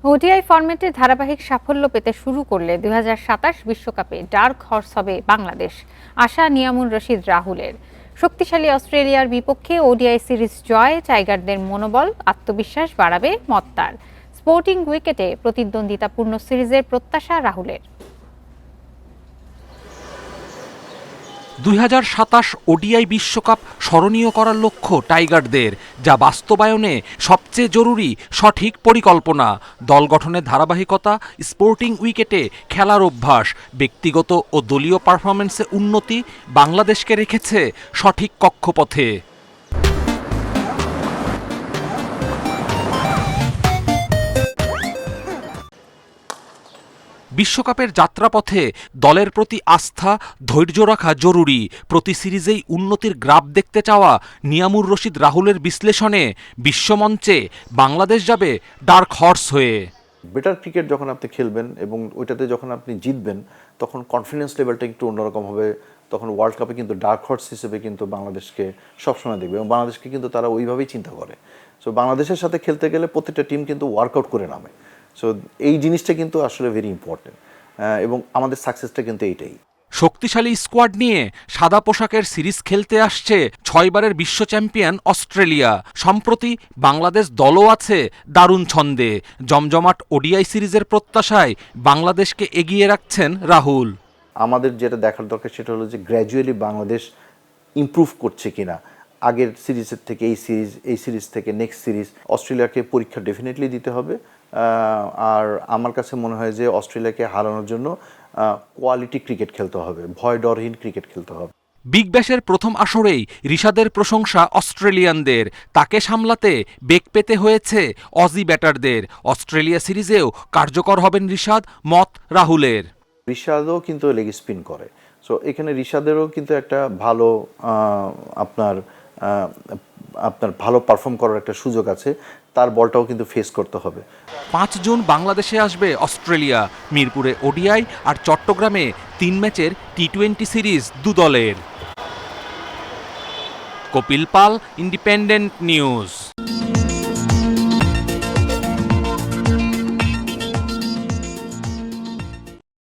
ODI ফরম্যাটে ধারাবাহিক সাফল্য পেতে শুরু করলে ২০২৭ বিশ্বকাপে ডার্ক হর্স হবে বাংলাদেশ, আশা নিয়ামুর রশিদ রাহুলের। শক্তিশালী অস্ট্রেলিয়ার বিপক্ষে ওডিআই সিরিজ জয় টাইগারদের মনোবল, আত্মবিশ্বাস বাড়াবে মত তার। স্পোর্টিং উইকেটে প্রতিদ্বন্দ্বিতাপূর্ণ সিরিজের প্রত্যাশা রাহুলের। ২০২৭ ওডিআই বিশ্বকাপ স্মরণীয় করার লক্ষ্য টাইগারদের, যা বাস্তবায়নে সবচেয়ে জরুরি সঠিক পরিকল্পনা, দল গঠনের ধারাবাহিকতা, স্পোর্টিং উইকেটে খেলার অভ্যাস, ব্যক্তিগত ও দলীয় পারফরমেন্সে উন্নতি বাংলাদেশকে রেখেছে সঠিক কক্ষপথে। বিশ্বকাপের যাত্রাপথে দলের প্রতি আস্থা, ধৈর্য রাখা জরুরি। প্রতি সিরিজেই উন্নতির গ্রাফ দেখতে চাওয়া নিয়ামুর রশিদ রাহুলের বিশ্লেষণে বিশ্বমঞ্চে বাংলাদেশ যাবে ডার্ক হর্স হয়ে। বেটার ক্রিকেট যখন আপনি খেলবেন এবং ওইটাতে যখন আপনি জিতবেন, তখন কনফিডেন্স লেভেলটা একটু অন্যরকম হবে। তখন ওয়ার্ল্ড কাপে কিন্তু ডার্ক হর্স হিসেবে কিন্তু বাংলাদেশকে সবসময় দেখবে এবং বাংলাদেশকে কিন্তু তারা ওইভাবেই চিন্তা করে। সো বাংলাদেশের সাথে খেলতে গেলে প্রত্যেকটা টিম কিন্তু ওয়ার্কআউট করে নামে। সো এই জিনিসটা কিন্তু আসলে ভেরি ইম্পর্টেন্ট এবং আমাদের সাকসেসটা কিন্তু এইটাই। শক্তিশালী স্কোয়াড নিয়ে সাদা পোশাকের সিরিজ খেলতে আসছে ৬ বারের বিশ্ব চ্যাম্পিয়ন অস্ট্রেলিয়া। সম্প্রতি বাংলাদেশ দলও আছে দারুণ ছন্দে। জমজমাট ওডিআই সিরিজের প্রত্যাশায় বাংলাদেশকে এগিয়ে রাখছেন রাহুল। আমাদের যেটা দেখার দরকার সেটা হলো যে গ্র্যাজুয়ালি বাংলাদেশ ইমপ্রুভ করছে কিনা। আগের সিরিজের থেকে এই সিরিজ থেকে নেক্সট সিরিজ অস্ট্রেলিয়াকে পরীক্ষা ডেফিনেটলি দিতে হবে। আর আমার কাছে মনে হয় যে অস্ট্রেলিয়াকে হারানোর জন্য কোয়ালিটি ক্রিকেট খেলতে হবে, ভয় ডরহীন ক্রিকেট খেলতে হবে। বিগ ব্যাশের প্রথম আসরেই ঋষাদের প্রশংসা অস্ট্রেলিয়ানদের। তাকে সামলাতে বেগ পেতে হয়েছে অজি ব্যাটারদের। অস্ট্রেলিয়া সিরিজেও কার্যকর হবেন ঋষাদ, মত রাহুলের। ঋষাদও কিন্তু লেগ স্পিন করে, সো এখানে ঋষাদেরও কিন্তু একটা ভালো আপনার ভালো পারফর্ম করার একটা সুযোগ আছে। তার বলটাও কিন্তু ফেস করতে হবে। ৫ জুন বাংলাদেশে আসবে অস্ট্রেলিয়া। মিরপুরে ওডিআই আর চট্টগ্রামে ৩ ম্যাচের টি-20 সিরিজ দুদলের। কপিল পাল, ইন্ডিপেন্ডেন্ট নিউজ।